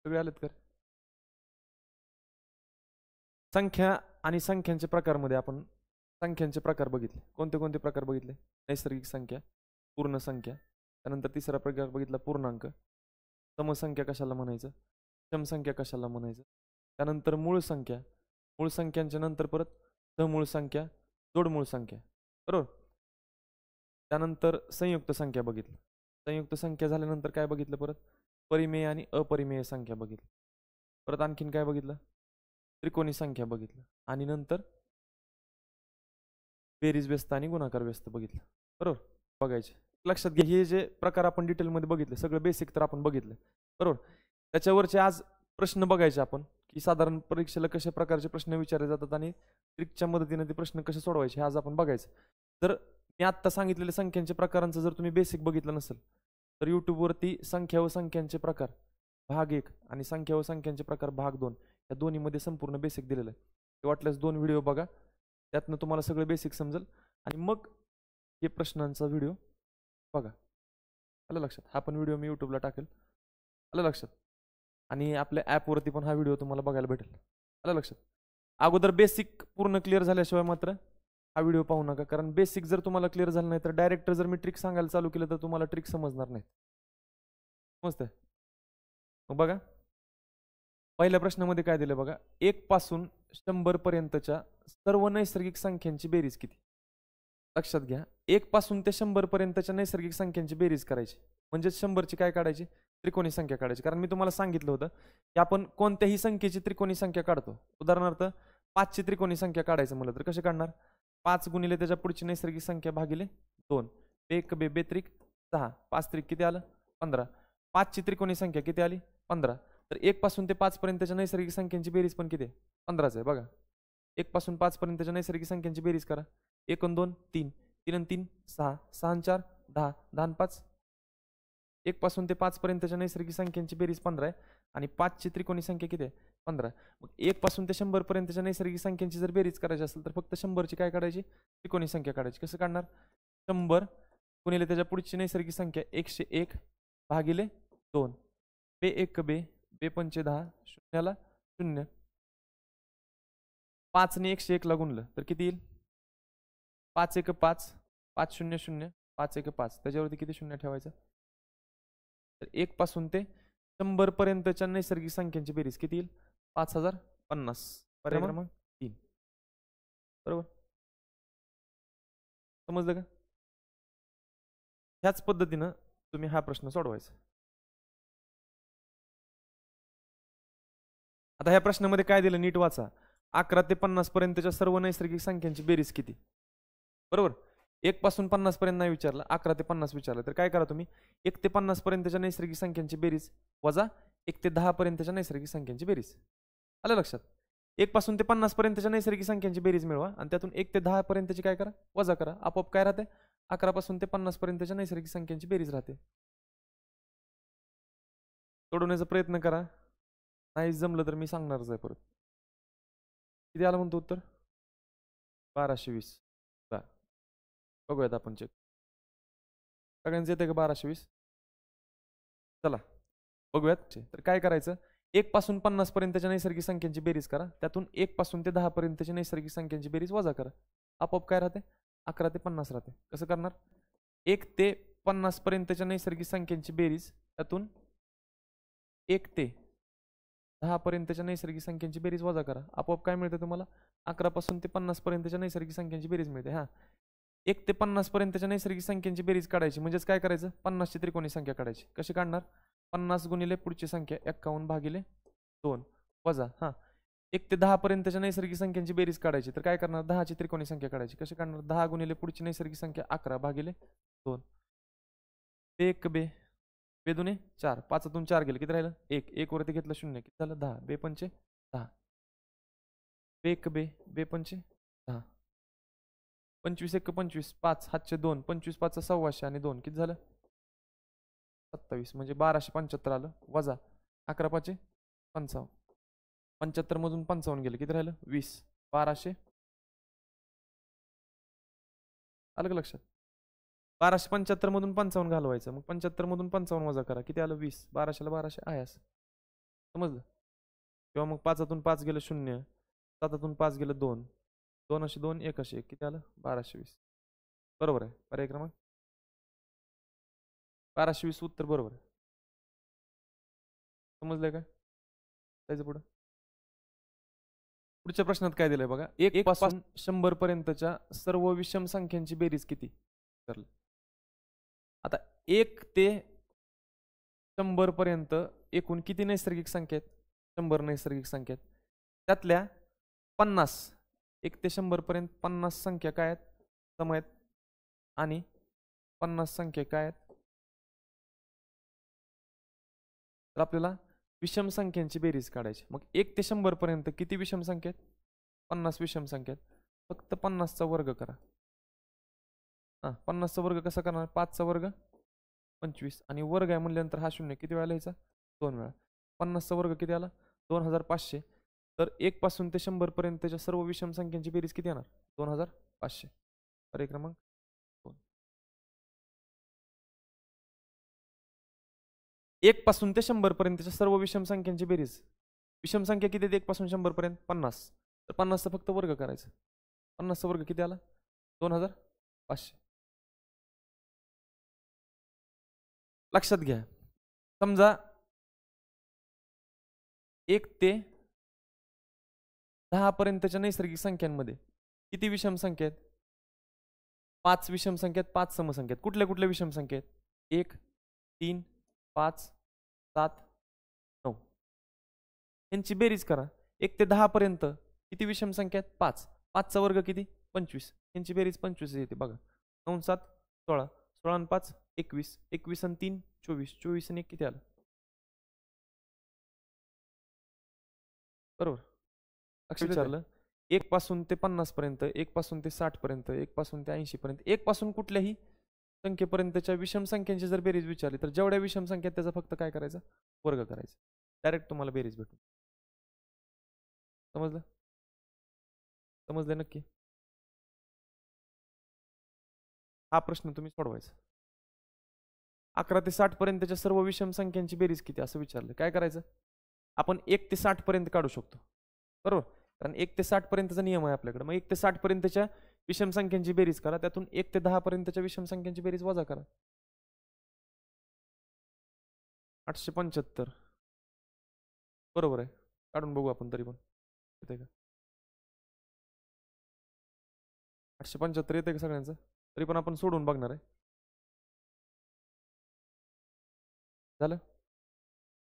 सगळे आलेत कर. संख्या आणि संख्यांच्या प्रकारमध्ये आपण संख्यांचे प्रकार बघितले. कोणते कोणते प्रकार बघितले? नैसर्गिक संख्या, पूर्ण संख्या, त्यानंतर तिसरा प्रकार बघितला पूर्णांक, समसंख्या कशाला म्हणायचं, समसंख्या कशाला म्हणायचं, त्यानंतर मूळ संख्या, मूळ संख्यांच्या नंतर परत समूळ संख्या, जोडमूळ संख्या, बरोबर. त्यानंतर संयुक्त संख्या बघितली. संयुक्त संख्या झाल्यानंतर काय बघितलं परत? परिमेय आणि अपरिमेय संख्या बघितली. परत आणखीन काय बघितलं? त्रिकोणी संख्या बघितलं. आणि नंतर बेरीज व्यस्त आणि गुणाकार व्यस्त बघितलं, बरोबर. बघायचे लक्षात घ्या, हे जे प्रकार आपण डिटेलमध्ये बघितले सगळं बेसिक तर आपण बघितलं, बरोबर. त्याच्यावरचे आज प्रश्न बघायचे आपण, की साधारण परीक्षेला कशा प्रकारचे प्रश्न विचारले जातात आणि ट्रिकच्या मदतीने ते प्रश्न कसे सोडवायचे हे आज आपण बघायचं. तर मी आत्ता सांगितलेल्या संख्यांच्या प्रकारांचं जर तुम्ही बेसिक बघितलं नसेल तर यूट्यूबवरती संख्या व संख्यांचे प्रकार भाग 1 आणि संख्या व संख्यांचे प्रकार भाग 2 या दोन्हीमध्ये संपूर्ण बेसिक दिलेलं आहे. ते वाटल्यास 2 व्हिडिओ बघा, त्यातनं तुम्हाला सगळं बेसिक समजेल आणि मग हे प्रश्नांचा व्हिडिओ बघा. आलं लक्षात? हा पण व्हिडिओ मी यूट्यूबला टाकेल. आलं लक्षात? आणि आपल्या ॲपवरती पण हा व्हिडिओ तुम्हाला बघायला भेटेल. आलं लक्षात? अगोदर बेसिक पूर्ण क्लिअर झाल्याशिवाय मात्र हा व्हिडिओ पाहू नका, कारण बेसिक जर तुम्हाला क्लिअर झालं नाही तर डायरेक्ट जर मी ट्रिक सांगायला चालू केलं तर तुम्हाला ट्रिक समजणार नाही. समजतंय? मग बघा, पहिल्या प्रश्नामध्ये काय दिलं बघा, 1 पासून 100 पर्यंतच्या सर्व नैसर्गिक संख्यांची बेरीज किती? लक्षात घ्या, 1 पासून ते 100 पर्यंतच्या नैसर्गिक संख्यांची बेरीज करायची म्हणजे 100 ची काय काढायची? त्रिकोणी संख्या काढायची. कारण मी तुम्हाला सांगितलं होतं की आपण कोणत्याही संख्येची त्रिकोणी संख्या काढतो. उदाहरणार्थ 5 ची त्रिकोणी संख्या काढायचं म्हणलं तर कसे काढणार? 5 गुणिले त्याच्या पुढची नैसर्गिक संख्या भागिले 2, 1 बे बेत्रिक 6, 5 त्रिक किती आलं? 15. 5 ची त्रिकोणी संख्या किती आली? 15. तर 1 पासून ते 5 पर्यंतच्या नैसर्गिक संख्यांची बेरीज पण किती आहे? 15च आहे. बघा, 1 पासून 5 पर्यंतच्या नैसर्गिक संख्यांची बेरीज करा. 1 आणि 2 3, 3 आणि 3 6, 6 आणि 4 10, 10 आणि 5. 1 पासून ते 5 पर्यंतच्या नैसर्गिक संख्यांची बेरीज 15 आहे आणि 5 ची त्रिकोणी संख्या किती आहे? 15. मग 1 पासून ते 100 पर्यंतच्या नैसर्गिक संख्यांची जर बेरीज करायची असेल तर फक्त 100 ची काय काढायची? त्रिकोणी संख्या काढायची. कसं काढणार? 100 गुणिले त्याच्या पुढची नैसर्गिक संख्या 101 भागिले 2, बे 1 बे, बे 5 10, शून्याला 0. 5 ने 101 ला गुणलं तर किती येईल? 5 1 5, 5 0 0, 5 1 5. त्याच्यावरती किती शून्य ठेवायचं? तर 1 पासून ते 100 पर्यंतच्या नैसर्गिक संख्यांची बेरीज किती येईल? 5050. पर्याय क्रमांक 3. बरोबर, समजलं का? ह्याच पद्धतीनं तुम्ही हा प्रश्न सोडवायचा. आता ह्या प्रश्नामध्ये काय दिलं नीट वाचा. 11 ते 50 पर्यंतच्या सर्व नैसर्गिक संख्यांची बेरीज किती? बरोबर, 1 पासून 50 पर्यंत नाही विचारलं, 11 ते 50 विचारलं. तर काय करा तुम्ही, 1 ते 50 पर्यंतच्या नैसर्गिक संख्यांची बेरीज वजा 1 ते 10 पर्यंतच्या नैसर्गिक संख्यांची बेरीज. आलं लक्षात? 1 पासून ते 50 पर्यंतच्या नैसर्गिक संख्यांची बेरीज मिळवा आणि त्यातून 1 ते 10 पर्यंतची काय करा? वजा करा. आपोआप काय राहते? 11 पासून ते 50 पर्यंतच्या नैसर्गिक संख्यांची बेरीज राहते. सोडवण्याचा प्रयत्न करा, नाही जमलं तर मी सांगणारच आहे परत. किती आलं म्हणतो उत्तर? 1220. बघूयात आपण चेक. सगळ्यांचं येते का 1220? चला बघूयात. तर काय करायचं, 1 पासून 50 पर्यंतच्या नैसर्गिक संख्यांची बेरीज करा, त्यातून 1 पासून ते 10 पर्यंतची नैसर्गिक संख्यांची बेरीज वजा करा. आपोआप काय राहते? 11 ते 50 राहते. कसं करणार? 1 ते 50 पर्यंतच्या नैसर्गिक संख्यांची बेरीज, त्यातून 1 ते 10 पर्यंतच्या नैसर्गिक संख्यांची बेरीज वजा करा. आपोआप काय मिळतं तुम्हाला? 11 पासून ते 50 पर्यंतच्या नैसर्गिक संख्यांची बेरीज मिळते. हा, 1 ते 50 पर्यंतच्या नैसर्गिक संख्यांची बेरीज काढायची म्हणजेच काय करायचं? 50 ची त्रिकोणी संख्या काढायची. कशी काढणार? 50 गुणिले पुढची संख्या 51 भागिले 2 वजा 1 ते 10 पर्यंतच्या नैसर्गिक संख्यांची बेरीज काढायची. तर काय करणार? 10 ची त्रिकोणी संख्या काढायची. कशी काढणार? 10 गुणिले पुढची नैसर्गिक संख्या 11 भागिले 2. बे 1 बे, बे 2 4, 5तून 4 गेले किती राहिलं? 1. 1 वरती घेतलं 0 किती झालं? 10. बे 5 10, बे 1 बे, बे 5 10, 25 1 25, 5 हातचे 2, 25 5 1,600 आणि 2 किती झालं? 27. म्हणजे 1275 आलं. वजा 11 5 55, 75 मधून 55 गेले किती राहिलं? 20. 1200 आलं का लक्षात? 1275 मधून 55 घालवायचं. मग 75 मधून 55 वजा करा किती आलं? 20. 1200 ला 1200 आहे. समजलं? किंवा मग 5तून 5 गेलं 0, 7तून 5 गेलं 2, 2 असे 2, 1 असे 1, किती आलं? 1220. बरोबर आहे. पर्याय क्रमांक 1220 उत्तर बरोबर आहे. समजलंय का? त्याच्या पुढं पुढच्या प्रश्नात काय दिलंय बघा, 1 पासून 100 पर्यंतच्या सर्व विषम संख्यांची बेरीज किती? आता 1 ते 100 पर्यंत एकूण किती नैसर्गिक संख्या आहेत? 100 नैसर्गिक संख्या आहेत. त्यातल्या 50, 1 ते 100 पर्यंत 50 संख्या काय आहेत? सम आहेत. आणि 50 संख्या काय आहेत? तर आपल्याला विषम संख्यांची बेरीज काढायची. मग 1 ते 100 पर्यंत किती विषम संख्या आहेत? 50 विषम संख्या आहेत. फक्त 50चा वर्ग करा. 50चा वर्ग कसा करणार? 5चा वर्ग 25 आणि वर्ग आहे म्हणल्यानंतर हा 0 किती वेळा लिहायचा? 2 वेळा. 50चा वर्ग किती आला? 2500. तर 1 पासून ते 100 पर्यंतच्या सर्व विषम संख्यांची बेरीज किती येणार? 2500. पर्याय क्रमांक 2. 1 पासून ते 100 पर्यंतच्या सर्व विषम संख्यांची बेरीज. विषम संख्या किती आहेत 1 पासून 100 पर्यंत? 50. तर 50चा फक्त वर्ग करायचा. 50चा वर्ग किती आला? 2500. लक्षात घ्या, समजा 1 ते 10 पर्यंतच्या नैसर्गिक संख्यांमध्ये किती विषम संख्या आहेत? 5 विषम संख्या आहेत, 5 समसंख्या आहेत. कुठल्या कुठल्या विषम संख्या आहेत? 1, 3, 5, 7, 9. यांची बेरीज करा. 1 ते 10 पर्यंत किती विषम संख्या आहेत? 5. 5चा वर्ग किती? 25. यांची बेरीज 25 येते बघा. 9 7 16, 16 आणि 5 21, 21 आणि 3 24, 24 आणि 1 किती आलं? बरोबर. लक्ष विचारलं, 1 पासून ते 50 पर्यंत, 1 पासून ते 60 पर्यंत, 1 पासून ते 80 पर्यंत, 1 पासून कुठल्याही संख्येपर्यंतच्या विषम संख्यांची जर बेरीज विचारली तर जेवढ्या विषम संख्या त्याचा फक्त काय करायचं? वर्ग करायचा. डायरेक्ट तुम्हाला बेरीज भेटून. समजलं? समजलं नक्की? हा प्रश्न तुम्ही सोडवायचा. 11 ते 60 पर्यंतच्या सर्व विषम संख्यांची बेरीज किती असं विचारलं. काय करायचं? आपण 1 ते 60 पर्यंत काढू शकतो. बरोबर? कारण 1 ते 60 पर्यंतचा नियम आहे आपल्याकडे. मग 1 ते 60 पर्यंतच्या विषम संख्यांची बेरीज करा. त्यातून 1 ते 10 पर्यंतच्या विषम संख्यांची बेरीज वजा करा. 875. बरोबर आहे. काढून बघू आपण तरी पण. येते का? 875 येते का सगळ्यांचं? तरी पण आपण सोडून बघणार आहे. झालं?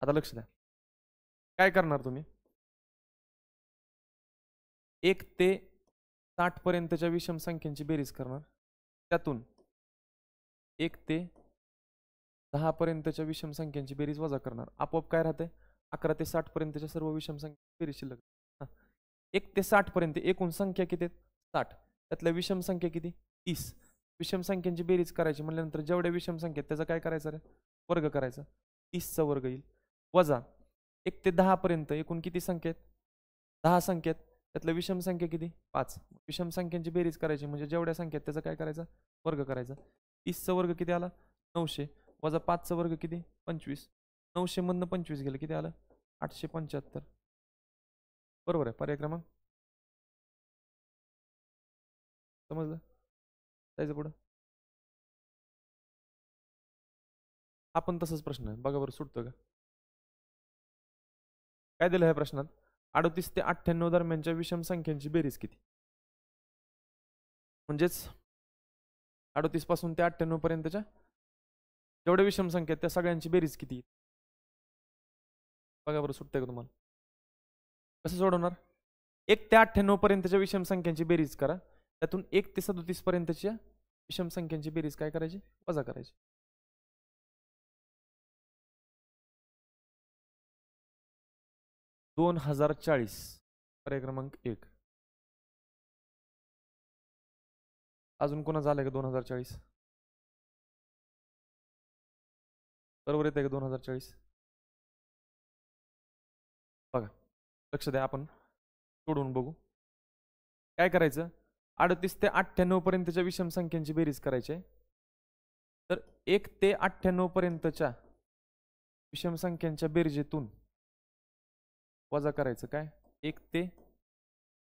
आता लक्ष द्या. काय करणार तुम्ही? 1 ते 60 पर्यंतच्या विषम संख्यांची बेरीज करणार. त्यातून 1 ते 10 पर्यंतच्या विषम संख्यांची बेरीज वजा करणार. आपोआप काय राहते? 11 ते 60 पर्यंतच्या सर्व विषम संख्या बेरीज शिल्लक. 1 ते 60 पर्यंत एकूण संख्या किती आहेत? 60. त्यातल्या विषम संख्या किती? 30. विषम संख्यांची बेरीज करायची म्हटल्यानंतर जेवढ्या विषम संख्या त्याचा काय करायचं रे? वर्ग करायचा. 30चा वर्ग येईल. वजा 1 ते 10 पर्यंत एकूण किती संख्या आहेत? 10 संख्या आहेत. त्यातल्या विषम संख्या किती? 5. विषम संख्यांची बेरीज करायची म्हणजे जेवढ्या संख्या आहेत त्याचा काय करायचा? वर्ग करायचा. 30चा वर्ग किती आला? 900. वजा 5चा वर्ग किती? 25. 900 मधनं 25 गेलं किती आलं? 875. बरोबर आहे. पर्याय क्रमांक समजलं? जायचं पुढं. आपण तसंच प्रश्न आहे बघा बरं सुटतो का? काय दिलं ह्या प्रश्नात? 38 ते 98 दरम्यानच्या विषम संख्यांची बेरीज किती? म्हणजेच 38 पासून ते 98 पर्यंतच्या जेवढ्या विषम संख्या आहेत त्या सगळ्यांची बेरीज किती? बघा बरं सुटतंय का तुम्हाला? कसं सोडवणार? 1 ते 98 पर्यंतच्या विषम संख्यांची बेरीज करा. त्यातून 1 ते 37 पर्यंतच्या विषम संख्यांची बेरीज काय करायची? वजा करायची. दोन 2040. पर्याय क्रमांक 1. अजून कोणा झालंय का 2040? बरोबर येते का 2040? बघा लक्ष द्या, आपण सोडवून बघू. काय करायचं? 38 ते 98 पर्यंतच्या विषम संख्यांची बेरीज करायची आहे. तर 1 ते 98 पर्यंतच्या विषम संख्यांच्या बेरजेतून वजा करायचं काय 1 ते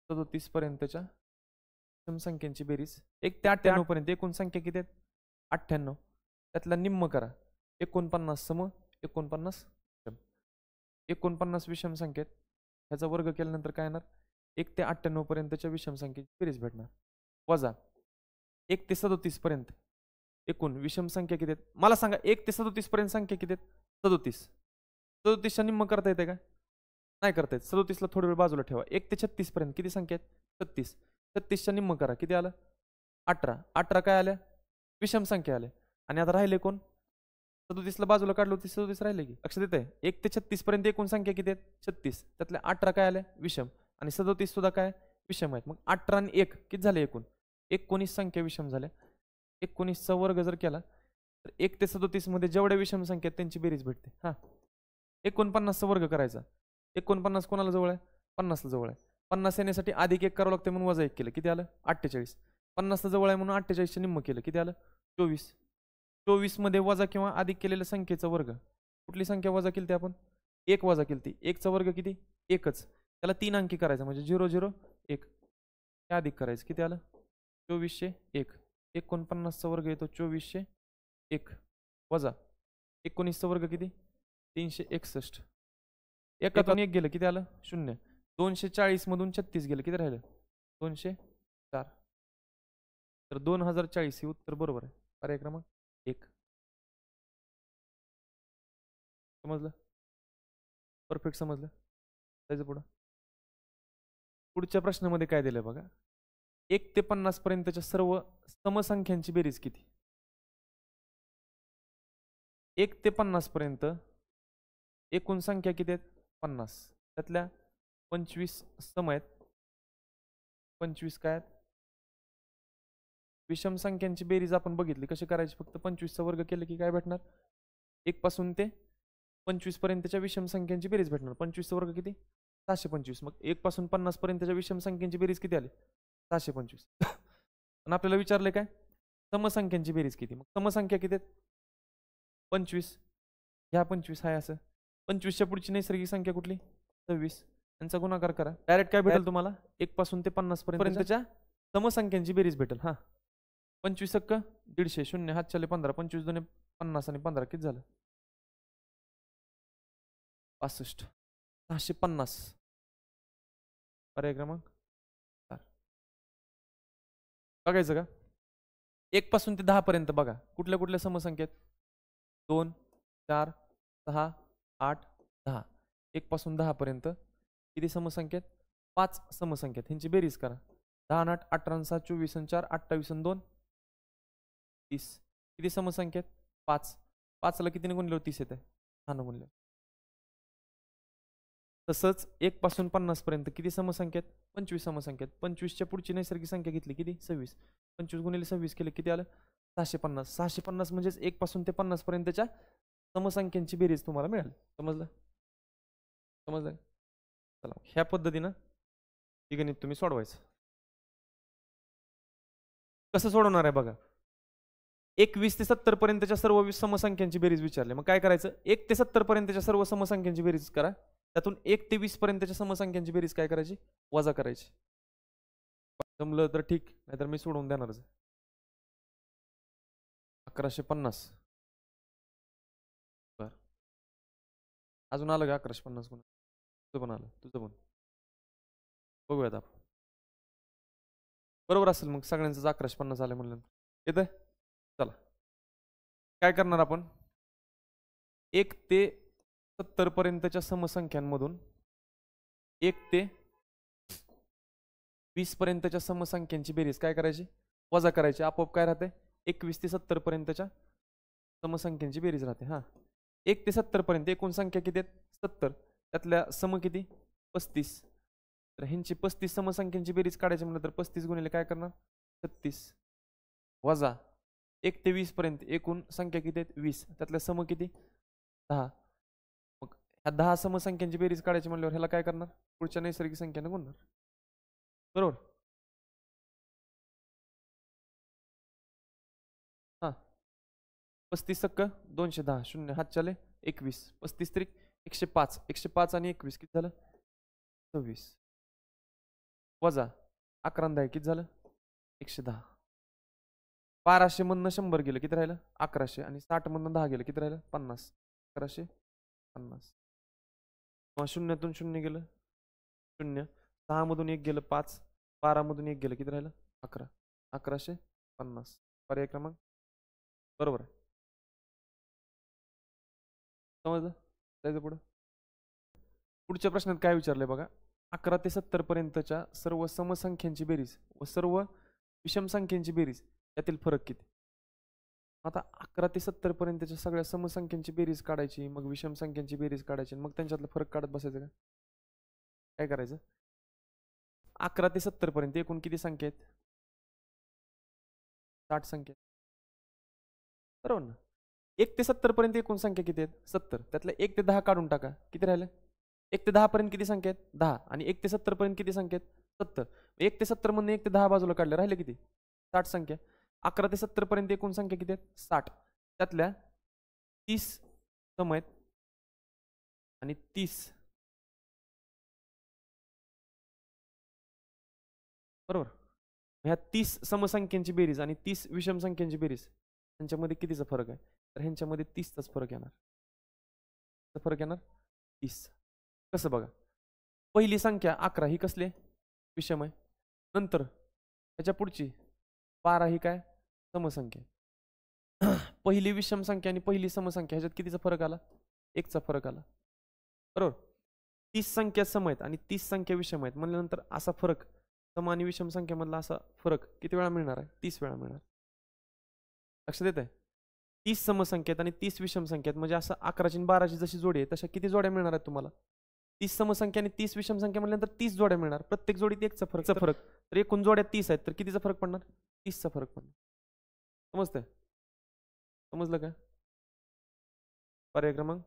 37 पर्यंतच्या विषम संख्यांची बेरीज 1 ते 98 पर्यंत एकूण संख्या किती आहेत 98 त्यातला निम्म करा 49 सम 49 विषम 49 विषम संख्येत ह्याचा वर्ग केल्यानंतर काय येणार 1 ते 98 पर्यंतच्या विषम संख्येची बेरीज भेटणार वजा 1 ते 37 पर्यंत एकूण विषम संख्या किती आहेत मला सांगा 1 ते 37 पर्यंत संख्या किती आहेत 37 37च्या निम्म करता येते का नाही करता येत 37ला थोडी वेळ बाजूला ठेवा 1 ते 36 पर्यंत किती संख्या आहेत 36 36च्या निम्म करा किती आलं 18 18 काय आल्या विषम संख्या आल्या आणि आता राहिले कोण 37ला बाजूला काढलो होती 37 राहिले की लक्षात येत आहे 1 ते 36 पर्यंत एकूण संख्या किती आहेत 36 त्यातल्या 18 काय आल्या विषम आणि 37 सुद्धा काय विषम आहेत मग 18 आणि 1 किती झाले एकूण 19 संख्या विषम झाल्या 19चा वर्ग जर केला तर 1 ते 37 मध्ये जेवढ्या विषम संख्या आहेत त्यांची बेरीज भेटते हा 49चा वर्ग करायचा 49 कोणाला जवळ आहे 50ला जवळ आहे 50 येण्यासाठी अधिक 1 करावं लागतं म्हणून वजा 1 केलं किती आलं 48 50ला जवळ आहे म्हणून 48चे निम्म केलं किती आलं 24 24 मध्ये वजा किंवा अधिक केलेल्या संख्येचा वर्ग कुठली संख्या वजा केली ती आपण 1 वजा केली ती 1चा वर्ग किती 1च त्याला 3 अंकी करायचा म्हणजे 0 0 1 अधिक करायचं किती आलं 2401 49चा वर्ग येतो 2401 वजा 19चा वर्ग किती 361 एकातून 1 गेलं किती आलं 0 240 मधून 36 गेलं किती राहिलं 204 तर 2040 हे उत्तर बरोबर आहे पर्याय क्रमांक 1 समजलं परफेक्ट समजलं जायचं पुढं पुढच्या प्रश्नामध्ये काय दिलं बघा 1 ते 50 पर्यंतच्या सर्व समसंख्यांची बेरीज किती 1 ते 50 पर्यंत एकूण संख्या किती आहेत 50 त्यातल्या 25 सम आहेत 25 काय आहेत विषम संख्यांची बेरीज आपण बघितली कशी करायची फक्त 25चा वर्ग केलं की काय भेटणार 1 पासून ते 25 पर्यंतच्या विषम संख्यांची बेरीज भेटणार 25चा वर्ग किती 725 मग 1 पासून 50 पर्यंतच्या विषम संख्यांची बेरीज किती आली 725 आणि आपल्याला विचारले काय समसंख्यांची बेरीज किती मग समसंख्या किती आहेत 25 ह्या 25 आहे असं 25च्या पुढची नैसर्गिक संख्या कुठली 26 यांचा गुणाकार करा डायरेक्ट काय भेटेल तुम्हाला 1 पासून ते 50 पर्यंतच्या समसंख्यांची बेरीज भेटेल हा 25 सक्क 150 शून्य हात चाले 15 25 दोन्ही 50 आणि 15 किती झालं 65 650 पर्याय क्रमांक 4 बघायचं का 1 पासून ते 10 पर्यंत बघा कुठल्या कुठल्या समसंख्येत 2 4 6 8 10 1 पासून 10 पर्यंत किती समसंख्येत 5 समसंख्येत ह्यांची बेरीज करा 10 8 18 6 24 4 28 2 30 किती समसंख्येत 5 5ला कितीने गुणले 30 येते 6 गुणले तसंच 1 पासून 50 पर्यंत किती समसंख्येत 25 समसंख्येत 25च्या पुढची नैसर्गिक संख्या घेतली किती 26 25 गुणिले 26 केले किती आलं 650 650 म्हणजेच 1 पासून ते 50 पर्यंतच्या समसंख्यांची बेरीज तुम्हाला मिळेल समजलं समजलं चला ह्या पद्धतीनं ही गणित तुम्ही सोडवायचं कसं सोडवणार आहे बघा 21 ते 70 पर्यंतच्या सर्व समसंख्यांची बेरीज विचारली मग काय करायचं 1 ते 70 पर्यंतच्या सर्व समसंख्यांची बेरीज करा त्यातून 1 ते 20 पर्यंतच्या समसंख्यांची बेरीज काय करायची वजा करायची जमलं तर ठीक नाहीतर मी सोडवून देणारच 1150 बर अजून आलं का 1150 कोण तुझं पण आलं तुझं पण बघूयात आपण बरोबर असेल मग सगळ्यांचं 1150 आलं म्हणलं येतंय चला काय करणार आपण 1 ते 70 पर्यंतच्या समसंख्यांमधून 1 ते 20 पर्यंतच्या समसंख्यांची बेरीज काय करायची वजा करायची आपोआप काय राहते 21 ते 70 पर्यंतच्या समसंख्यांची बेरीज राहते हा 1 ते 70 पर्यंत एकूण संख्या किती आहेत 70 त्यातल्या सम किती 35 तर ह्यांची 35 समसंख्यांची बेरीज काढायची म्हणलं तर 35 गुणिले काय करणार 36 वजा 1 ते 20 पर्यंत एकूण संख्या किती आहेत 20 त्यातल्या सम किती 10 मग ह्या 10 समसंख्यांची बेरीज काढायची म्हणल्यावर ह्याला काय करणार पुढच्या नैसर्गिक संख्येनं गुणणार बरोबर हा 35 सक्क 210 शून्य हात चाले 21 35 त्रिक 105 105 आणि 21 किती झालं 26 वजा 11 किती झालं 110. 1200 मधनं 100 गेलं किती राहिलं 1100 आणि 60 मधनं 10 गेलं किती राहिलं 50. 1150 किंवा शून्यातून शून्य गेलं 0. 6 मधून 1 गेलं 5. 12 मधून 1 गेलं किती राहिलं 11. 1150 पर्याय क्रमांक बरोबर आहे. समजलं जायचं पुढं. पुढच्या प्रश्नात काय विचारलंय बघा 11 ते 70 पर्यंतच्या सर्व समसंख्यांची बेरीज व सर्व विषम संख्यांची बेरीज यातील फरक किती. आता 11 ते 70 पर्यंतच्या सगळ्या समसंख्यांची बेरीज काढायची मग विषम संख्यांची बेरीज काढायची मग त्यांच्यातला फरक काढत बसायचं का काय करायचं. 11 ते 70 पर्यंत एकूण किती संख्या आहेत 60 संख्या बरोबर ना. 1 ते 70 पर्यंत एकूण संख्या किती आहेत 70. त्यातल्या 1 ते 10 काढून टाका किती राहिलं 1 ते 10 पर्यंत किती संख्या आहेत 10 आणि 1 ते 70 पर्यंत किती संख्या आहेत 70. 1 ते 70 मधून 1 ते 10 बाजूला काढले राहिले किती 60 संख्या. 11 ते 70 पर्यंत एकूण संख्या किती आहेत 60. त्यातल्या 30 सम आहेत आणि 30 बरोबर. ह्या 30 समसंख्यांची बेरीज आणि 30 विषम संख्यांची बेरीज यांच्यामध्ये कितीचा फरक आहे तर ह्यांच्यामध्ये 30चाच फरक येणार. फरक येणार 30. कसं बघा पहिली संख्या 11 ही कसली विषम आहे. नंतर त्याच्या पुढची 12 ही काय समसंख्या. पहिली विषम संख्या आणि पहिली समसंख्या ह्याच्यात कितीचा फरक आला 1चा फरक आला बरोबर. 30 संख्या सम आहेत आणि 30 संख्या विषम आहेत म्हणल्यानंतर असा फरक सम आणि विषम संख्येमधला असा फरक किती वेळा मिळणार आहे 30 वेळा मिळणार. लक्षात येत आहे 30 समसंख्येत आणि 30 विषम संख्येत म्हणजे असं 11ची आणि 12ची जशी जोडी आहे तशा किती जोड्या मिळणार आहेत तुम्हाला 30 समसंख्या आणि 30 विषम संख्या म्हटल्यानंतर 30 जोड्या मिळणार. प्रत्येक जोडीत 1चा फरक तर एकूण जोड्या 30 आहेत तर कितीचा फरक पडणार 30चा फरक पडणार. समजतंय समजलं का. पर्याय क्रमांक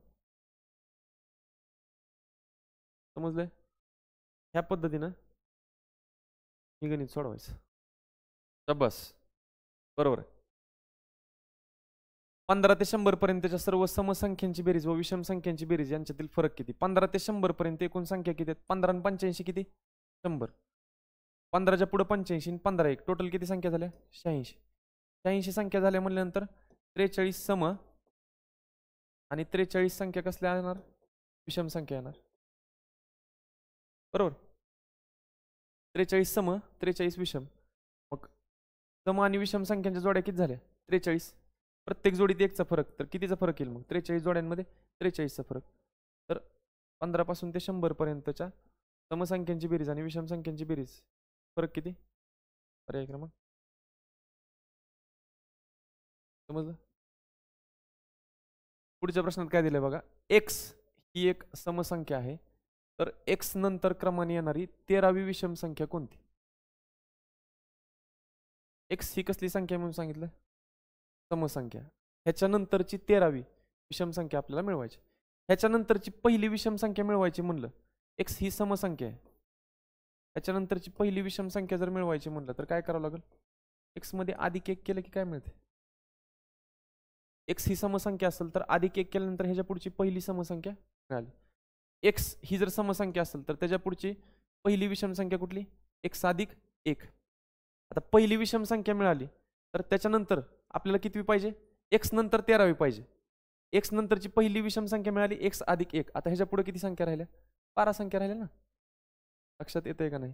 समजलंय. ह्या पद्धतीनं हे गणित सोडवायचं. बस बरोबर आहे. 15 ते 100 पर्यंतच्या सर्व समसंख्यांची बेरीज व विषम संख्यांची बेरीज यांच्यातील फरक किती. 15 ते 100 पर्यंत एकूण संख्या किती आहेत 15 आणि 85 किती 100. 15च्या पुढे 85 आणि 15 एक टोटल किती संख्या झाल्या 86. 86 संख्या झाल्या म्हणल्यानंतर 43 सम आणि 43 संख्या कसल्या येणार विषम संख्या येणार बरोबर. 43 सम 43 विषम. मग सम आणि विषम संख्यांच्या जोड्या किती झाल्या 43. प्रत्येक जोडीत 1चा फरक तर कितीचा फरक येईल मग 43 जोड्यांमध्ये 43चा फरक. तर 15 पासून ते 100 पर्यंतच्या समसंख्यांची बेरीज आणि विषम संख्यांची बेरीज फरक किती पर्याय क्रमांक समजलं. पुढच्या प्रश्नात काय दिलंय बघा x ही एक समसंख्या आहे तर x नंतर क्रमाने येणारी 13वी विषम संख्या कोणती. x ही कसली संख्या म्हणून सांगितलं समसंख्या. ह्याच्यानंतरची 13वी विषम संख्या आपल्याला मिळवायची. ह्याच्यानंतरची पहिली विषम संख्या मिळवायची म्हणलं x ही समसंख्या आहे. ह्याच्यानंतरची पहिली विषम संख्या जर मिळवायची म्हणलं तर काय करावं लागेल x मध्ये +1 केलं की काय मिळते. x ही समसंख्या असेल तर +1 केल्यानंतर ह्याच्या पुढची पहिली समसंख्या मिळाली. x ही जर समसंख्या असेल तर त्याच्या पुढची पहिली विषम संख्या कुठली x + 1. आता पहिली विषम संख्या मिळाली तर त्याच्यानंतर आपल्याला किती पाहिजे x नंतर 13वी पाहिजे. x नंतरची पहिली विषम संख्या मिळाली x + 1. आता ह्याच्या पुढे किती संख्या राहिल्या 12 संख्या राहिल्या ना. लक्षात येतंय का नाही.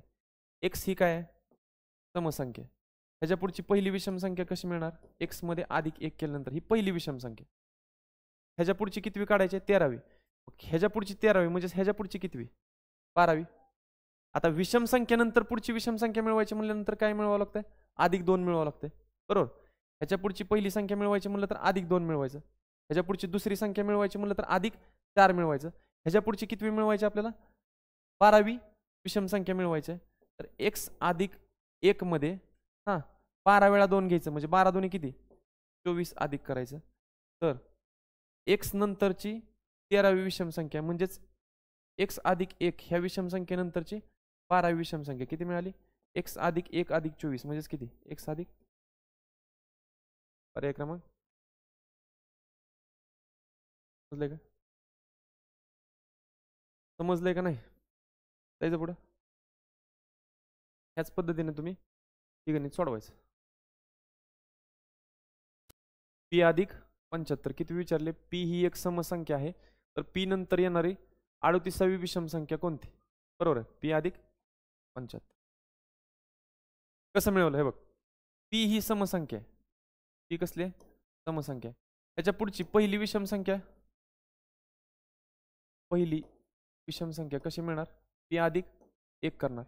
x ही काय आहे समसंख्या. ह्याच्या पुढची पहिली विषम संख्या कशी मिळणार x मध्ये +1 केल्यानंतर ही पहिली विषम संख्या. ह्याच्या पुढची कितवी काढायची 13वी. ह्याच्या पुढची 13वी म्हणजे ह्याच्या पुढची कितवी 12वी. आता विषम संख्येनंतर पुढची विषम संख्या मिळवायची म्हणल्यानंतर काय मिळवावं लागतंय +2 मिळवावं लागतंय बरोबर. ह्याच्या पुढची पहिली संख्या मिळवायची म्हणलं तर +2 मिळवायचं. ह्याच्या पुढची दुसरी संख्या मिळवायची म्हणलं तर +4 मिळवायचं. ह्याच्या पुढची कितवी मिळवायची आपल्याला 12वी विषम संख्या मिळवायची. तर x + 1 मध्ये 12 वेळा 2 घ्यायचं म्हणजे 12 2 किती 24 अधिक करायचं. तर x नंतरची 13वी विषम संख्या म्हणजेच x + 1 ह्या विषम संख्येनंतरची 12वी विषम संख्या किती मिळाली x + 1 + 24 म्हणजेच किती x + पर्याय क्रमांक समजलंय का समजलंय का नाही. जायचं पुढं. ह्याच पद्धतीने तुम्ही ही गणित सोडवायचं. पी अधिक 75 किती विचारले? पी ही एक समसंख्या आहे, तर पी नंतर येणारी 38वी विषम संख्या कोणती? बरोबर आहे, पी अधिक 75. कसं मिळवलं हे बघ, पी ही समसंख्या आहे. पी कसली आहे? समसंख्या. त्याच्या पुढची पहिली विषम संख्या, पहिली विषम संख्या कशी मिळणार? पी अधिक 1 करणार.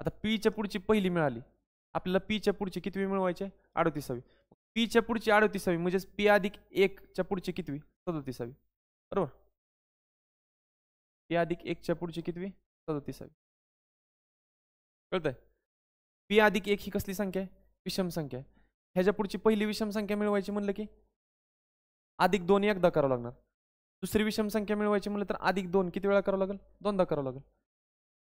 आता पीच्या पुढची पहिली मिळाली, आपल्याला पीच्या पुढची कितवी मिळवायची? 38वी. पीच्या पुढची 38वी म्हणजे पी अधिक 1 च्या पुढची कितवी? 37वी. बरोबर. पी अधिक 1 च्या पुढची कितवी? 37वी. कळतंय? पी अधिक 1 ही कसली संख्या आहे? विषम संख्या आहे. ह्याच्या पुढची पहिली विषम संख्या मिळवायची म्हणलं की अधिक 2 एकदा करावं लागणार. दुसरी विषम संख्या मिळवायची म्हणलं तर अधिक 2 किती वेळा करावं लागेल? दोनदा करावं लागेल.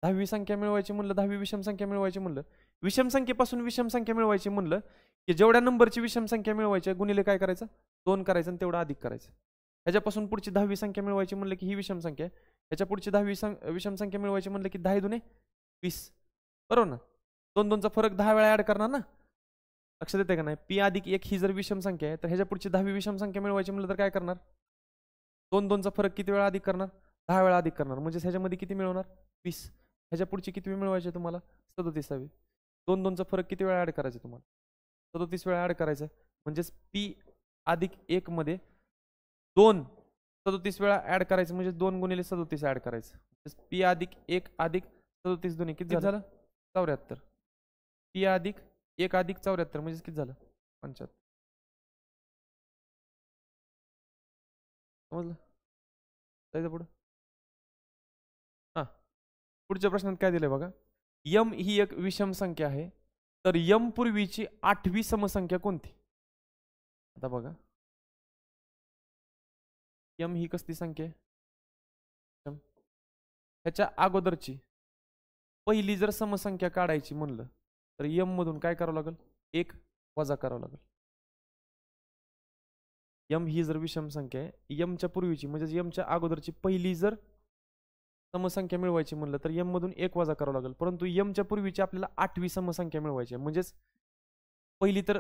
10वी संख्या मिळवायची म्हणलं, 10वी विषम संख्या मिळवायची म्हणलं, विषम संख्येपासून विषम संख्या मिळवायची म्हणलं की जेवढ्या नंबरची विषम संख्या मिळवायची गुणिले काय करायचं? 2 करायचं आणि तेवढा अधिक करायचं. ह्याच्यापासून पुढची 10वी संख्या मिळवायची म्हणलं की ही विषम संख्या आहे. ह्याच्या पुढची 10वी विषम संख्या मिळवायची म्हणलं की 10 दुने 20. बरोबर ना? 2-2चा फरक 10 वेळा ऍड करणार ना? लक्षात येते का नाही? पी अधिक 1 ही जर विषम संख्या आहे तर ह्याच्या पुढची 10वी विषम संख्या मिळवायची म्हणलं तर काय करणार? 2-2चा फरक किती वेळा अधिक करणार? 10 वेळा अधिक करणार. म्हणजे ह्याच्यामध्ये किती मिळवणार? 20. ह्याच्या पुढची किती मिळवायची तुम्हाला? 37वी. 2-2चा फरक किती वेळा ऍड करायचा तुम्हाला? 37 वेळा ऍड करायचा. म्हणजेच पी अधिक 1 मध्ये 2 37 वेळा ऍड करायचं, म्हणजे 2 गुणिले 37 ऍड करायचं. पी अधिक 1 अधिक 37 दोन्ही किती झालं? 74. पी अधिक 1 अधिक 74 म्हणजे किती झालं? 75. समजलं? जायचं पुढं. हा, पुढच्या प्रश्नात काय दिलंय बघा. यम ही एक विषम संख्या आहे, तर यम पूर्वीची 8वी समसंख्या कोणती? आता बघा, यम ही कसली संख्या आहे? ह्याच्या अगोदरची पहिली जर समसंख्या काढायची म्हणलं तर यम मधून काय करावं लागेल? 1 वजा करावं लागेल. यम ही जर विषम संख्या आहे, यमच्या पूर्वीची म्हणजे यमच्या अगोदरची पहिली जर समसंख्या मिळवायची म्हणलं तर यम मधून 1 वजा करावं लागेल. परंतु यमच्या पूर्वीची आपल्याला 8वी समसंख्या मिळवायची आहे. म्हणजेच पहिली तर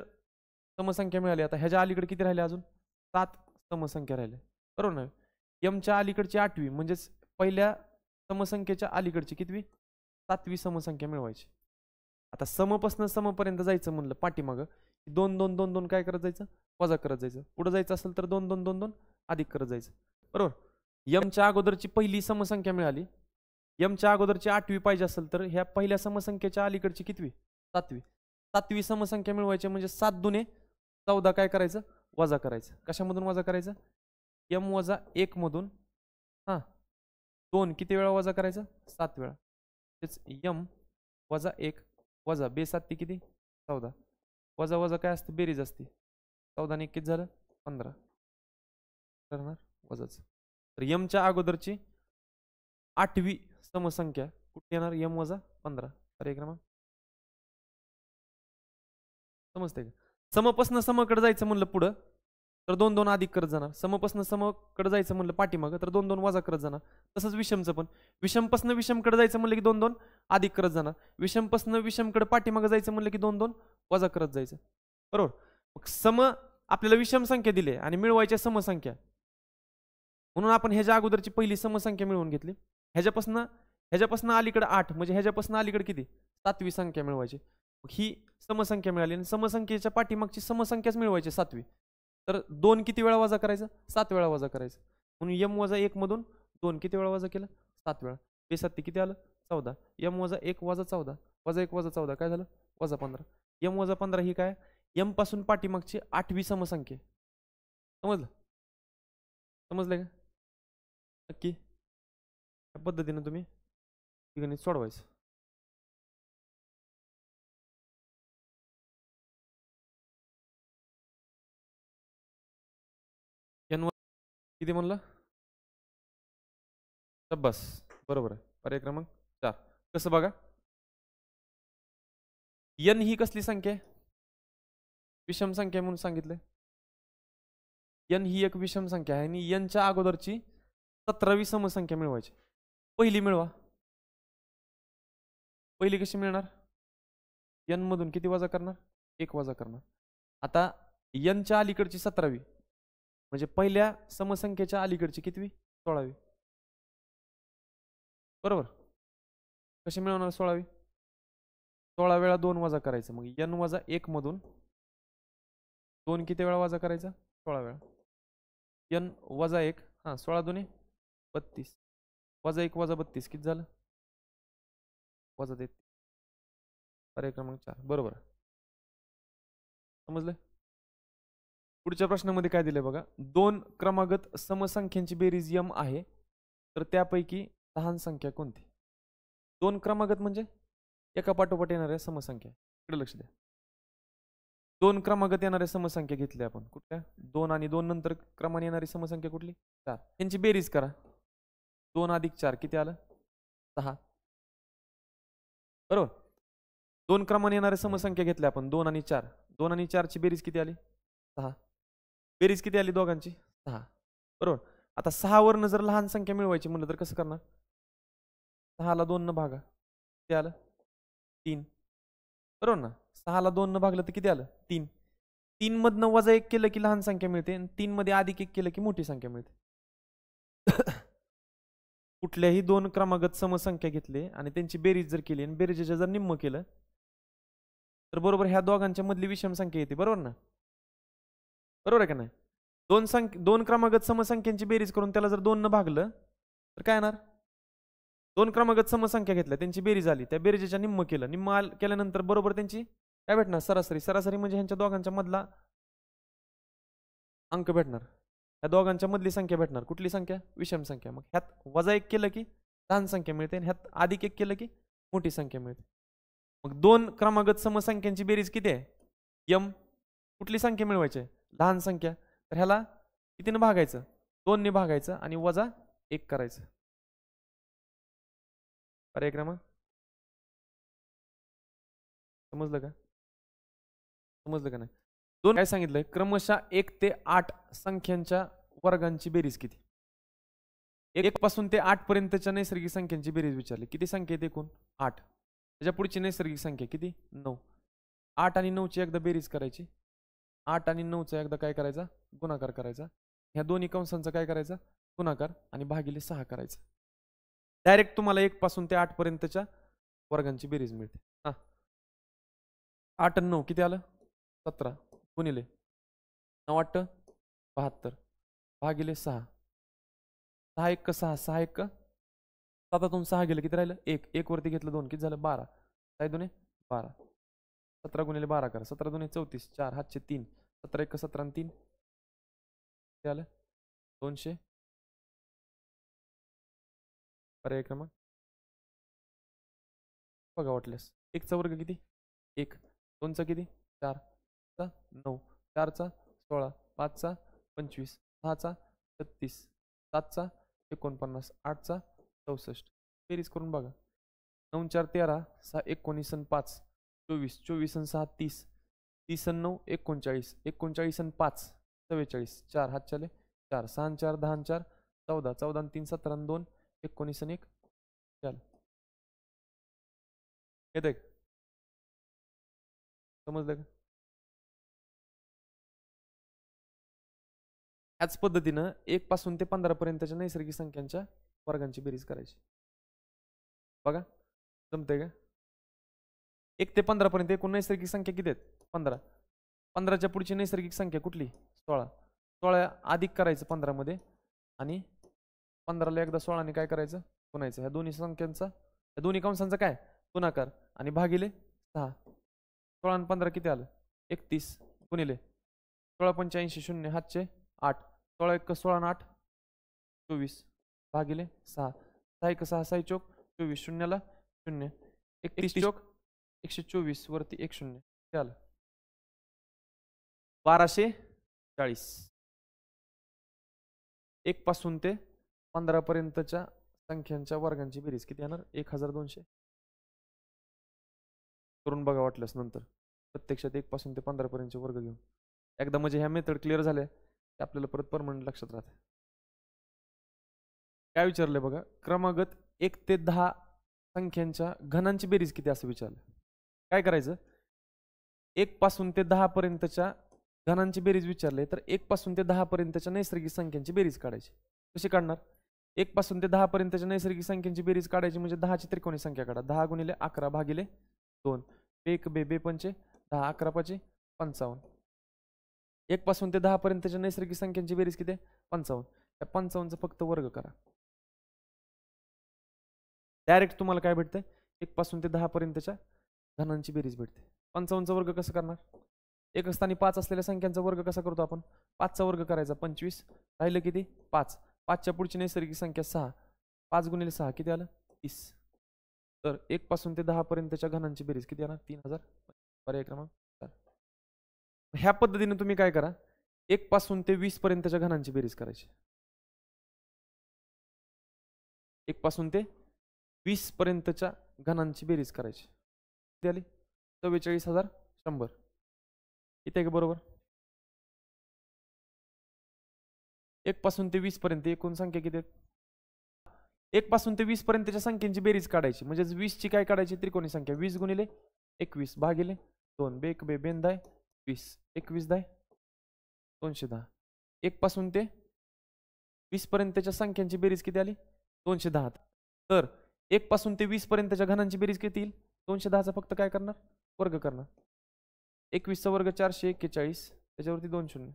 समसंख्या मिळाली, आता ह्याच्या अलीकडे किती राहिले? अजून 7 समसंख्या राहिल्या. बरोबर ना? यमच्या अलीकडची 8वी म्हणजेच पहिल्या समसंख्येच्या अलीकडची कितवी? 7वी समसंख्या मिळवायची. आता समपासून समपर्यंत जायचं म्हणलं पाठीमागं 2 2 2 2 काय करत जायचं? वजा करत जायचं. पुढे जायचं असेल तर 2 2 2 2 अधिक करत जायचं. बरोबर. यमच्या अगोदरची पहिली समसंख्या मिळाली, यमच्या अगोदरची 8वी पाहिजे असेल तर ह्या पहिल्या समसंख्येच्या अलीकडची कितवी? 7वी. 7वी समसंख्या मिळवायची म्हणजे 7 दुने 14 काय करायचं? वजा करायचं. कशामधून वजा करायचं? यम वजा 1 मधून. हा, 2 किती वेळा वजा करायचं? 7 वेळा. तेच यम वजा 1 वजा 2 7 किती? 14. वजा वजा काय असतं? बेरीज असते. 14 ने किती झालं? 15 करणार वजाच. तर यमच्या अगोदरची 8वी समसंख्या कुठे येणार? यम वजा 15. अरे क्रमांक समजते का? समपासून समकडे जायचं म्हणलं पुढं तर 2 2 अधिक करत जाणार. समपासून समकडे जायचं म्हणलं पाठीमागं तर 2 2 वजा करत जाणार. तसंच विषमचं पण विषमपासून विषमकडे जायचं म्हणलं की 2 2 अधिक करत जाणार. विषमपासून विषमकडे पाठीमागं जायचं म्हणलं की 2 2 वजा करत जायचं. बरोबर. मग सम आपल्याला विषम संख्या दिली आणि मिळवायच्या समसंख्या, म्हणून आपण ह्याच्या अगोदरची पहिली समसंख्या मिळवून घेतली. ह्याच्यापासून अलीकडे 8 म्हणजे ह्याच्यापासून अलीकडे किती? 7वी संख्या मिळवायची. ही समसंख्या मिळाली आणि समसंख्येच्या पाठीमागची समसंख्याच मिळवायची 7वी. तर 2 किती वेळा वजा करायचं? 7 वेळा वजा करायचं. म्हणून यम वजा 1 मधून 2 किती वेळा वजा केलं? 7 वेळा. 2 7 किती आलं? 14. यम वजा 1 वजा 14 वजा 1 वजा 14 काय झालं? वजा 15. यम वजा 15 ही काय? यम पासून पाठीमागची 8वी समसंख्या. समजलं? समजलं का? नक्की या पद्धतीने तुम्ही गणित सोडवायचं. किती म्हणलं? बस बरोबर आहे. पर्याय क्रमांक 4. कसं बघा, यन ही कसली संख्या आहे? विषम संख्या म्हणून सांगितलंय. यन ही एक विषम संख्या आहे आणि यनच्या अगोदरची 17वी समसंख्या मिळवायची. पहिली मिळवा. पहिली कशी मिळणार? n मधून किती वजा करणार? 1 वजा करणार. आता n च्या अलीकडची 17वी म्हणजे पहिल्या समसंख्येच्या अलीकडची कितवी? 16वी. बरोबर. कशी मिळवणार 16वी? 16 वेळा 2 वजा करायचं. मग n वजा 1 मधून 2 किती वेळा वजा करायचा? 16 वेळा. n वजा 1, हा 16 दुने 32, वजा 1 वजा 32 किती झालं? वजा 33. पर्याय क्रमांक 4 बरोबर. समजलं? पुढच्या प्रश्नामध्ये काय दिलंय बघा, 2 क्रमागत समसंख्यांची बेरीज m आहे, तर त्यापैकी लहान संख्या कोणती? 2 क्रमागत म्हणजे एका पाठोपाठ येणाऱ्या समसंख्या. इकडे लक्ष द्या. 2 क्रमागत येणाऱ्या समसंख्या घेतल्या आपण. कुठल्या? 2 आणि 2 नंतर क्रमाने येणारी समसंख्या कुठली? 4. त्यांची बेरीज करा. 2 अधिक 4 किती आलं? 6. बरोबर. 2 क्रमाने येणाऱ्या समसंख्या घेतल्या आपण 2 आणि 4. 2 आणि 4 ची बेरीज किती आली? 6. बेरीज किती आली दोघांची? 6. बरोबर. आता 6 वरनं जर लहान संख्या मिळवायची म्हणलं तर कसं करणार? 6 ला 2 न भागा किती आलं? 3. बरोबर ना. 6 ला 2 न भागलं तर किती आलं? 3. 3 मधनं वजा 1 केलं की लहान संख्या मिळते आणि 3 मध्ये अधिक 1 केलं की मोठी संख्या मिळते. कुठल्याही 2 क्रमागत समसंख्या घेतली आणि त्यांची बेरीज जर केली आणि बेरीजच्या जर निम्म केलं तर बरोबर ह्या दोघांच्या मधली विषम संख्या येते. बरोबर ना. बरोबर आहे का नाही? 2 क्रमागत समसंख्यांची बेरीज करून त्याला जर 2 न भागलं तर काय येणार? 2 क्रमागत समसंख्या घेतल्या त्यांची बेरीज आली, त्या बेरीजच्या निम्म केलं, निम्म केल्यानंतर बरोबर त्यांची काय भेटणार? सरासरी. सरासरी म्हणजे ह्यांच्या दोघांच्या मधला अंक भेटणार, ह्या दोघांच्या मधली संख्या भेटणार. कुठली संख्या? विषम संख्या. मग ह्यात वजा 1 केलं की लहान संख्या मिळते आणि ह्यात अधिक 1 केलं की मोठी संख्या मिळते. मग 2 क्रमागत समसंख्यांची बेरीज किती आहे? m. कुठली संख्या मिळवायची? लहान संख्या. तर ह्याला कितीने भागायचं? 2 ने भागायचं आणि वजा 1 करायचं. पर्याय क्रमांक समजलं का? समजलं का नाही? 2 काय सांगितलंय? क्रमशः 1 ते 8 संख्यांच्या वर्गांची बेरीज किती? 1 पासून ते 8 पर्यंतच्या नैसर्गिक संख्यांची बेरीज विचारली. किती संख्या आहेत एकूण? 8. त्याच्या पुढची नैसर्गिक संख्या किती? 9. 8 आणि 9 ची एकदा बेरीज करायची. 8 आणि 9 चा एकदा काय करायचा? गुणाकार करायचा. ह्या दोन्ही कंसांचा काय करायचा? गुणाकार आणि भागिले 6 करायचं. डायरेक्ट तुम्हाला 1 पासून ते 8 पर्यंतच्या वर्गांची बेरीज मिळते. हा 8 आणि 9 किती आलं? 17 गुणिले 9 8 72 भागिले 6. 6 1 6 6 1 7 6 गेलं किती राहिलं? 1. 1 वरती घेतलं 2 किती झालं? 12. 6 2 12. 17 गुणिले 12 करा. 17 2 34. 4 हातचे 3. 17 1 17 आणि 3 किती आलं? 200. पर्याय क्रमांक बघा वाटल्यास. 1 चा वर्ग किती? 1. 2 चा किती? 4. 9. 4 चा 16. 5 चा 25. 6 चा 36. 7 चा 49. 8 चा 64. बेरीज करून बघा. 9 4 13. 6 19 आणि 5 24. 24 आणि 6 30. 30 आणि 9 39. 39 आणि 5 44. 4 हात चाले 4. 6 आणि 4 10 आणि 4 14. 14 आणि 3 17 आणि 2 19 आणि 1 चाल. येते समजलं का? ह्याच पद्धतीनं 1 पासून ते 15 पर्यंतच्या नैसर्गिक संख्यांच्या वर्गांची बेरीज करायची. बघा जमतंय का? 1 ते 15 पर्यंत एकूण नैसर्गिक संख्या किती आहेत? 15. 15च्या पुढची नैसर्गिक संख्या कुठली? 16. 16 अधिक करायचं 15 मध्ये आणि 15ला एकदा 16 ने काय करायचं? गुणायचं. ह्या दोन्ही संख्यांचा, ह्या दोन्ही कंसांचा काय? गुणाकार आणि भागिले 6. 16 आणि 15 किती आलं? 31 गुणिले 16 85 0 हातचे 8. 16 1 16 आणि 8 24 भागिले 6. 6 1 6 6 चोक 24. शून्याला 0. 31 चोक 124 वरती 1 0 किती आलं? 1240. 1 पासून ते 15 पर्यंतच्या संख्यांच्या वर्गांची बेरीज किती येणार? 1200. करून बघा वाटल्यास नंतर प्रत्यक्षात 1 पासून ते 15 पर्यंतचे वर्ग घेऊन एकदा म्हणजे ह्या मेथड क्लिअर झाल्या की आपल्याला परत परमनंट लक्षात राहते. काय विचारलंय बघा? क्रमागत 1 ते 10 संख्यांच्या घनांची बेरीज किती असं विचारलं. काय करायचं, 1 पासून ते 10 पर्यंतच्या घनांची बेरीज विचारले तर 1 पासून ते 10 पर्यंतच्या नैसर्गिक संख्यांची बेरीज काढायची. कशी काढणार, 1 पासून ते 10 पर्यंतच्या नैसर्गिक संख्यांची बेरीज काढायची म्हणजे 10ची त्रिकोणी संख्या काढा. 10 गुणिले 11 भागिले 2, एक बे बे पंचे 10, 11 पाचे 55. 1 पासून ते 10 पर्यंतच्या नैसर्गिक संख्यांची बेरीज किती आहे, 55. त्या 55चा फक्त वर्ग करा. डायरेक्ट तुम्हाला काय भेटतंय, 1 पासून ते 10 पर्यंतच्या घनांची बेरीज भेटते. 55चा वर्ग कसं करणार, एक स्थानी 5 असलेल्या संख्यांचा वर्ग कसा करतो आपण, 5चा वर्ग करायचा 25, राहिलं किती 5. 5च्या पुढची नैसर्गिक संख्या 6, 5 गुणिले 6 किती आलं 30. तर 1 पासून ते 10 पर्यंतच्या घनांची बेरीज किती येणार 3000. पर्याय क्रमांक 4. ह्या पद्धतीने तुम्ही काय करा, 1 पासून ते 20 पर्यंतच्या घनांची बेरीज करायची. 1 पासून ते 20 पर्यंतच्या घनांची बेरीज करायची. किती आली 44100. इथे का बरोबर. 1 पासून ते 20 पर्यंत एकूण संख्या किती आहेत, 1 पासून ते 20 पर्यंतच्या संख्यांची बेरीज काढायची म्हणजे 20 ची काय काढायची त्रिकोणी संख्या. 20 गुणिले 21 भागिले 2, बेक बे बेन 20, 21 210. 1 पासून ते 20 पर्यंतच्या संख्यांची बेरीज किती आली 210. तर 1 पासून ते 20 पर्यंतच्या घनांची बेरीज किती येईल, 210चा फक्त काय करणार वर्ग करणार. 21चा वर्ग 441, त्याच्यावरती 2 शून्य,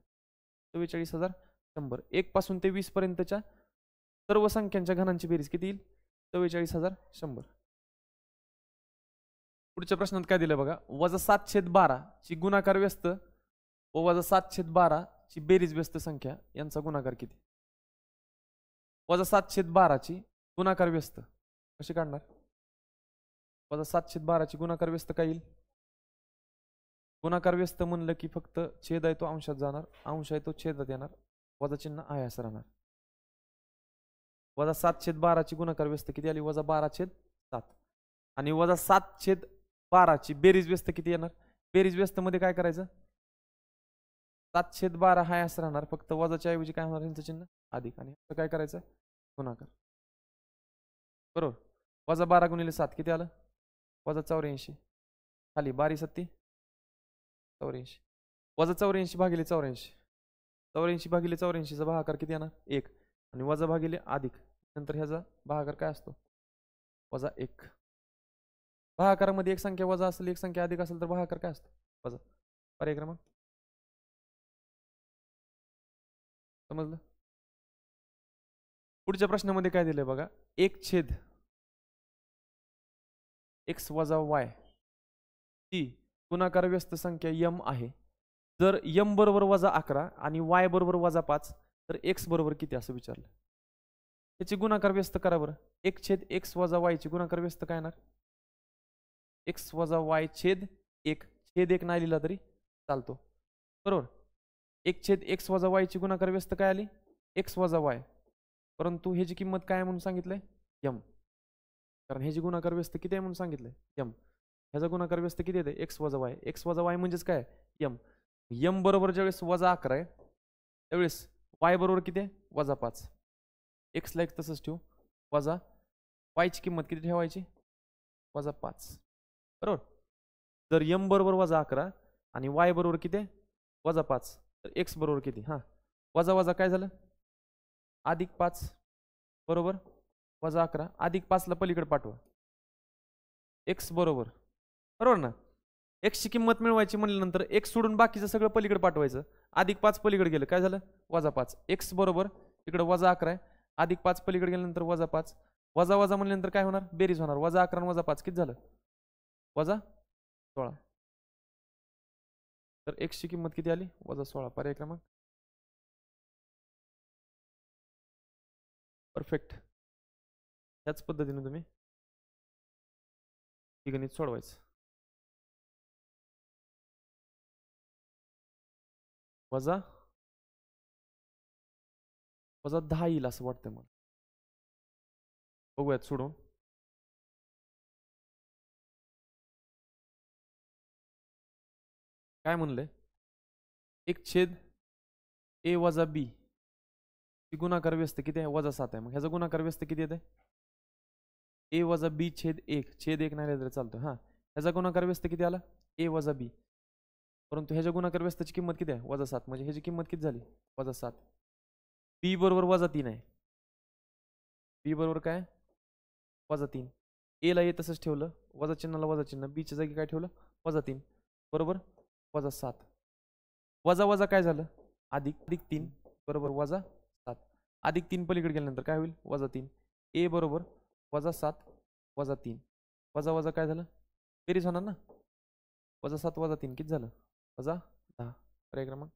44100. 1 पासून ते 20 पर्यंतच्या सर्व संख्यांच्या घनांची बेरीज किती येईल 44100. पुढच्या प्रश्नात काय दिलं बघा, -7/12 ची गुणाकार व्यस्त व -7/12 ची बेरीज व्यस्त संख्या यांचा गुणाकार किती. 7/12 ची गुणाकार व्यस्त कशी काढणार, 7/12 ची गुणाकार व्यस्त काय येईल, गुणाकार व्यस्त म्हणलं की फक्त छेद आहे तो अंशात जाणार, अंश आहे तो छेदात येणार, वजा चिन्ह आहे असं राहणार. 7/12 ची गुणाकार व्यस्त किती आली -12/7. आणि 7/12 ची बेरीज व्यस्त किती येणार, बेरीज व्यस्त मध्ये काय करायचं, 7/12 हाय असं राहणार, फक्त वजाच्या ऐवजी काय होणार यांचं चिन्ह अधिक, आणि काय करायचं गुणाकार. बरोबर. 12 गुणिले 7 किती आलं -84, खाली 12 7 84, -84 भागिले 84, 84 भागिले 84चा भागाकार किती येणार 1, आणि वजा भागिले अधिक नंतर ह्याचा भागाकार काय असतो -1. भागाकारामध्ये एक संख्या वजा असेल एक संख्या अधिक असेल तर भागाकार काय असतो वजा. पर्याय क्रमांक समजलं. पुढच्या प्रश्नामध्ये काय दिलंय बघा, 1/x - y ची गुणाकार व्यस्त संख्या m आहे. जर m बरोबर -11 आणि y बरोबर -5 तर x बरोबर किती असं विचारलं. त्याची गुणाकार व्यस्त करा बरं. 1/x - y ची गुणाकार व्यस्त काय येणार, x - y छेद 1, छेद 1 नाही लिहिला तरी चालतो बरोबर. 1/x - y ची गुणाकार व्यस्त काय आली x - y, परंतु ह्याची किंमत काय म्हणून सांगितलंय m, कारण ह्याची गुणाकार व्यस्त किती आहे म्हणून सांगितलंय m. ह्याचा गुणाकार व्यस्त किती येते x - y, x - y म्हणजेच काय m. m बरोबर ज्यावेळेस -11 आहे त्यावेळेस y बरोबर किती आहे -5. x ला एक तसंच ठेवू, वजा y ची किंमत किती ठेवायची -5 बरोबर. जर m बरोबर -11 आणि y बरोबर किती आहे -5 तर x बरोबर किती, हा वजा वजा काय झालं +5 बरोबर -11 +5 ला पलीकडे पाठवा, x बरोबर बरोबर ना. x ची किंमत मिळवायची म्हणल्यानंतर x सोडून बाकीचं सगळं पलीकडे पाठवायचं, +5 पलीकडे गेलं काय झालं -5. x बरोबर इकडे -11 आहे, +5 पलीकडे गेल्यानंतर -5, वजा वजा म्हणल्यानंतर काय होणार बेरीज होणार, -11 आणि -5 किती झालं -16. तर x ची किंमत किती आली -16. पर्याय क्रमांक परफेक्ट. ह्याच पद्धतीने तुम्ही गणित सोडवायचं. वजा 10 येईल असं वाटतंय मला, बघूयात सोडून. काय म्हणलंय 1/a - b गुणाकार व्यस्त किती आहे -7 आहे. मग ह्याचा गुणाकार व्यस्त किती येते ए वजा बी छेद एक नाही लिहिलं तरी चालतं हां. ह्याचा गुणाकार व्यस्त किती आला ए वजा बी, परंतु ह्याच्या गुणाकार व्यस्ताची किंमत किती आहे वजा 7, म्हणजे ह्याची किंमत किती झाली वजा 7. बी बरोबर वजा 3 आहे, बी बरोबर काय वजा 3. ए ला ए तसंच ठेवलं, वजा चिन्हाला वजा चिन्ह, बीच्या जागी काय ठेवलं वजा 3 बरोबर वजा 7. वजा वजा काय झालं अधिक, अधिक 3 बरोबर वजा 7. अधिक 3 पलीकडे गेल्यानंतर काय होईल वजा 3. ए बरोबर वजा 7 वजा 3, वजा वजा काय झालं बेरीज होणार ना, वजा 7 वजा 3 किती झालं वजा 10. पर्याय क्रमांक